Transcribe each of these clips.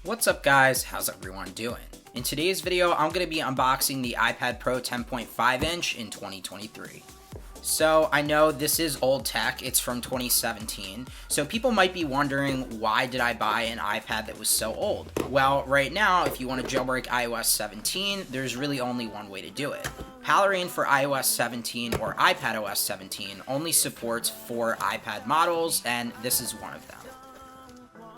What's up guys, how's everyone doing? In today's video, I'm going to be unboxing the iPad Pro 10.5 inch in 2023. So I know this is old tech, it's from 2017, so people might be wondering why did I buy an iPad that was so old? Well, right now, if you want to jailbreak iOS 17, there's really only one way to do it. Palerain for iOS 17 or iPadOS 17 only supports 4 iPad models, and this is one of them.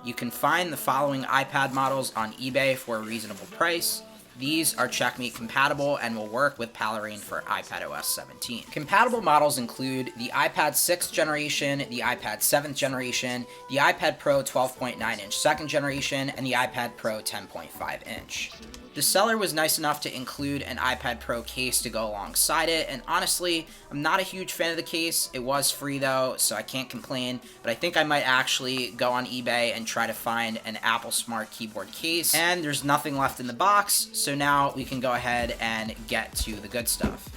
You can find the following iPad models on eBay for a reasonable price. These are Checkm8 compatible and will work with Palerain for iPadOS 17. Compatible models include the iPad 6th generation, the iPad 7th generation, the iPad Pro 12.9 inch 2nd generation, and the iPad Pro 10.5 inch. The seller was nice enough to include an iPad Pro case to go alongside it, and honestly, I'm not a huge fan of the case. It was free though, so I can't complain, but I think I might actually go on eBay and try to find an Apple Smart Keyboard case, and there's nothing left in the box, so now we can go ahead and get to the good stuff.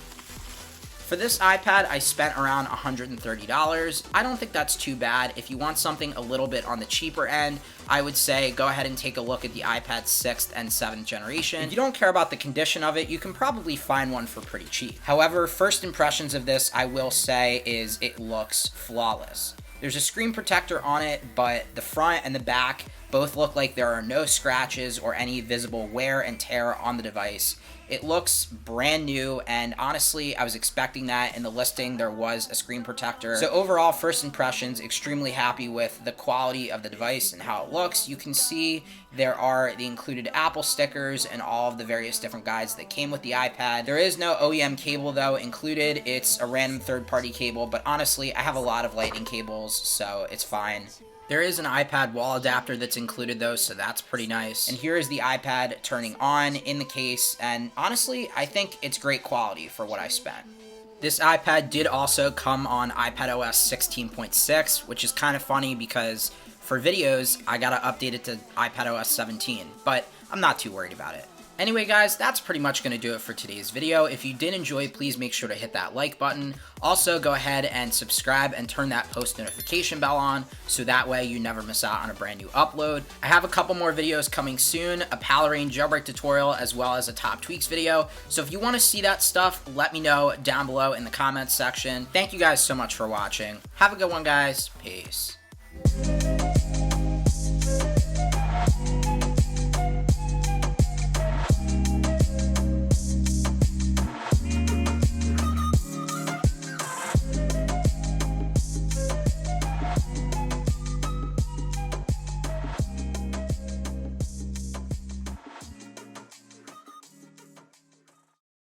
For this iPad, I spent around $130. I don't think that's too bad. If you want something a little bit on the cheaper end, I would say go ahead and take a look at the iPad 6th and 7th generation. If you don't care about the condition of it, you can probably find one for pretty cheap. However, first impressions of this, I will say, is it looks flawless. There's a screen protector on it, but the front and the back both look like there are no scratches or any visible wear and tear on the device. It looks brand new, and honestly, I was expecting that. In the listing, there was a screen protector. So overall, first impressions, extremely happy with the quality of the device and how it looks. You can see there are the included Apple stickers and all of the various different guides that came with the iPad. There is no OEM cable though included. It's a random third-party cable, but honestly, I have a lot of lightning cables, so it's fine. There is an iPad wall adapter that's included though, so that's pretty nice. And here is the iPad turning on in the case, and honestly, I think it's great quality for what I spent. This iPad did also come on iPadOS 16.6, which is kind of funny because for videos, I gotta update it to iPadOS 17, but I'm not too worried about it. Anyway guys, that's pretty much going to do it for today's video. If you did enjoy, please make sure to hit that like button. Also, go ahead and subscribe and turn that post notification bell on so that way you never miss out on a brand new upload. I have a couple more videos coming soon, a Palerain jailbreak tutorial as well as a top tweaks video. So if you want to see that stuff, let me know down below in the comments section. Thank you guys so much for watching. Have a good one guys. Peace.